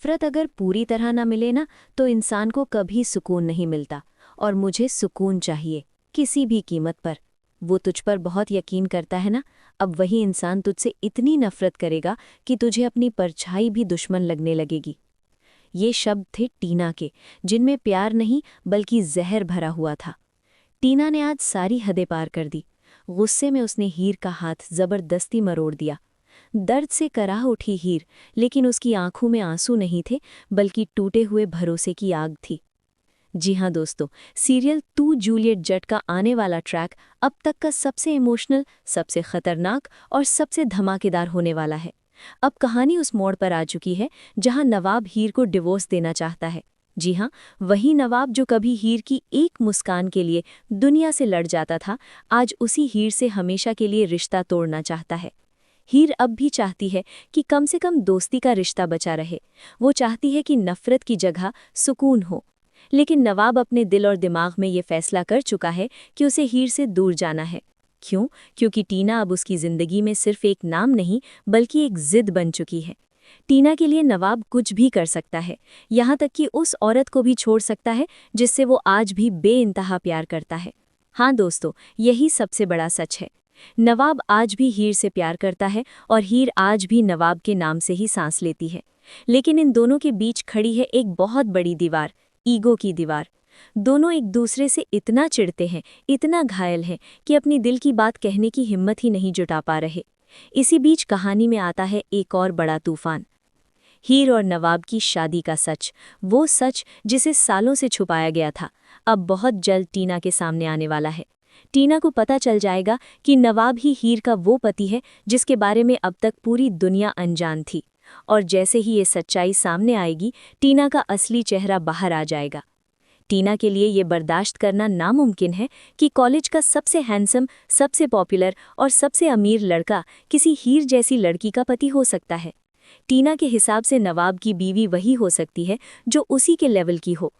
नफ़रत अगर पूरी तरह ना मिले ना तो इंसान को कभी सुकून नहीं मिलता। और मुझे सुकून चाहिए, किसी भी कीमत पर। वो तुझ पर बहुत यकीन करता है ना, अब वही इंसान तुझसे इतनी नफ़रत करेगा कि तुझे अपनी परछाई भी दुश्मन लगने लगेगी। ये शब्द थे टीना के, जिनमें प्यार नहीं बल्कि जहर भरा हुआ था। टीना ने आज सारी हदें पार कर दी। गुस्से में उसने हीर का हाथ जबरदस्ती मरोड़ दिया। दर्द से कराह उठी हीर, लेकिन उसकी आंखों में आंसू नहीं थे बल्कि टूटे हुए भरोसे की आग थी। जी हाँ दोस्तों, सीरियल तू जूलियट जट का आने वाला ट्रैक अब तक का सबसे इमोशनल, सबसे खतरनाक और सबसे धमाकेदार होने वाला है। अब कहानी उस मोड़ पर आ चुकी है जहां नवाब हीर को डिवोर्स देना चाहता है। जी हाँ, वही नवाब जो कभी हीर की एक मुस्कान के लिए दुनिया से लड़ जाता था, आज उसी हीर से हमेशा के लिए रिश्ता तोड़ना चाहता है। हीर अब भी चाहती है कि कम से कम दोस्ती का रिश्ता बचा रहे। वो चाहती है कि नफ़रत की जगह सुकून हो। लेकिन नवाब अपने दिल और दिमाग में ये फैसला कर चुका है कि उसे हीर से दूर जाना है। क्यों? क्योंकि टीना अब उसकी ज़िंदगी में सिर्फ एक नाम नहीं बल्कि एक ज़िद बन चुकी है। टीना के लिए नवाब कुछ भी कर सकता है, यहाँ तक कि उस औरत को भी छोड़ सकता है जिससे वो आज भी बेइंतहा प्यार करता है। हाँ दोस्तों, यही सबसे बड़ा सच है। नवाब आज भी हीर से प्यार करता है और हीर आज भी नवाब के नाम से ही सांस लेती है। लेकिन इन दोनों के बीच खड़ी है एक बहुत बड़ी दीवार, ईगो की दीवार। दोनों एक दूसरे से इतना चिढ़ते हैं, इतना घायल हैं कि अपनी दिल की बात कहने की हिम्मत ही नहीं जुटा पा रहे। इसी बीच कहानी में आता है एक और बड़ा तूफान, हीर और नवाब की शादी का सच। वो सच जिसे सालों से छुपाया गया था, अब बहुत जल्द टीना के सामने आने वाला है। टीना को पता चल जाएगा कि नवाब ही हीर का वो पति है जिसके बारे में अब तक पूरी दुनिया अनजान थी। और जैसे ही ये सच्चाई सामने आएगी, टीना का असली चेहरा बाहर आ जाएगा। टीना के लिए ये बर्दाश्त करना नामुमकिन है कि कॉलेज का सबसे हैंडसम, सबसे पॉपुलर और सबसे अमीर लड़का किसी हीर जैसी लड़की का पति हो सकता है। टीना के हिसाब से नवाब की बीवी वही हो सकती है जो उसी के लेवल की हो।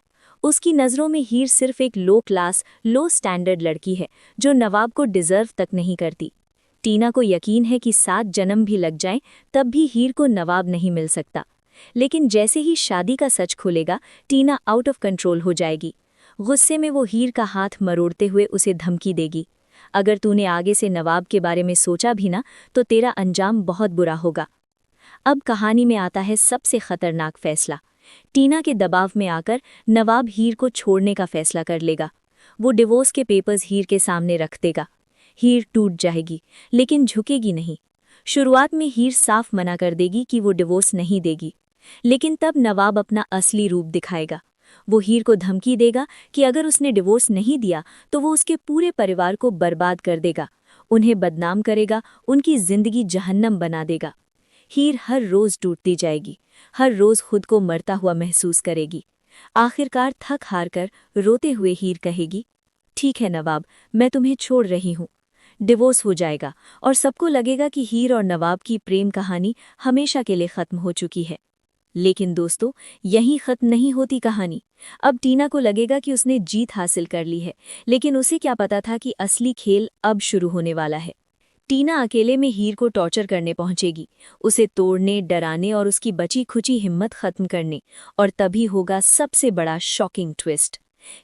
उसकी नज़रों में हीर सिर्फ एक लो क्लास, लो स्टैंडर्ड लड़की है जो नवाब को डिज़र्व तक नहीं करती। टीना को यकीन है कि 7 जन्म भी लग जाएं तब भी हीर को नवाब नहीं मिल सकता। लेकिन जैसे ही शादी का सच खुलेगा, टीना आउट ऑफ कंट्रोल हो जाएगी। गुस्से में वो हीर का हाथ मरोड़ते हुए उसे धमकी देगी, अगर तूने आगे से नवाब के बारे में सोचा भी ना तो तेरा अंजाम बहुत बुरा होगा। अब कहानी में आता है सबसे खतरनाक फैसला। टीना के दबाव में आकर नवाब हीर को छोड़ने का फैसला कर लेगा। वो डिवोर्स के पेपर्स हीर के सामने रख देगा। हीर टूट जाएगी, लेकिन झुकेगी नहीं। शुरुआत में हीर साफ मना कर देगी कि वो डिवोर्स नहीं देगी, लेकिन तब नवाब अपना असली रूप दिखाएगा। वो हीर को धमकी देगा कि अगर उसने डिवोर्स नहीं दिया तो वो उसके पूरे परिवार को बर्बाद कर देगा, उन्हें बदनाम करेगा, उनकी जिंदगी जहन्नम बना देगा। हीर हर रोज टूटती जाएगी, हर रोज खुद को मरता हुआ महसूस करेगी। आखिरकार थक हार कर रोते हुए हीर कहेगी, ठीक है नवाब, मैं तुम्हें छोड़ रही हूँ। डिवोर्स हो जाएगा और सबको लगेगा कि हीर और नवाब की प्रेम कहानी हमेशा के लिए खत्म हो चुकी है। लेकिन दोस्तों, यहीं खत्म नहीं होती कहानी। अब टीना को लगेगा कि उसने जीत हासिल कर ली है, लेकिन उसे क्या पता था कि असली खेल अब शुरू होने वाला है। टीना अकेले में हीर को टॉर्चर करने पहुंचेगी, उसे तोड़ने, डराने और उसकी बची खुची हिम्मत खत्म करने। और तभी होगा सबसे बड़ा शॉकिंग ट्विस्ट।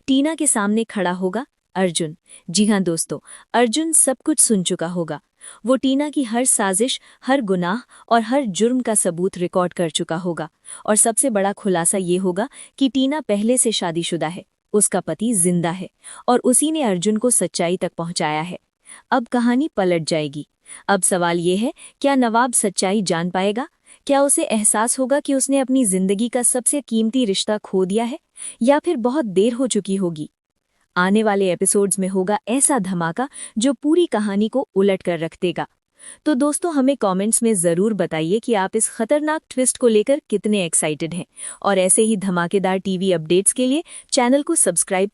टीना के सामने खड़ा होगा अर्जुन। जी हाँ दोस्तों, अर्जुन सब कुछ सुन चुका होगा। वो टीना की हर साजिश, हर गुनाह और हर जुर्म का सबूत रिकॉर्ड कर चुका होगा। और सबसे बड़ा खुलासा ये होगा कि टीना पहले से शादीशुदा है, उसका पति जिंदा है और उसी ने अर्जुन को सच्चाई तक पहुंचाया है। अब कहानी पलट जाएगी। अब सवाल ये है, क्या नवाब सच्चाई जान पाएगा? क्या उसे एहसास होगा कि उसने अपनी जिंदगी का सबसे कीमती रिश्ता खो दिया है, या फिर बहुत देर हो चुकी होगी? आने वाले एपिसोड्स में होगा ऐसा धमाका जो पूरी कहानी को उलट कर रख देगा। तो दोस्तों, हमें कमेंट्स में ज़रूर बताइए कि आप इस खतरनाक ट्विस्ट को लेकर कितने एक्साइटेड हैं। और ऐसे ही धमाकेदार टीवी अपडेट्स के लिए चैनल को सब्सक्राइब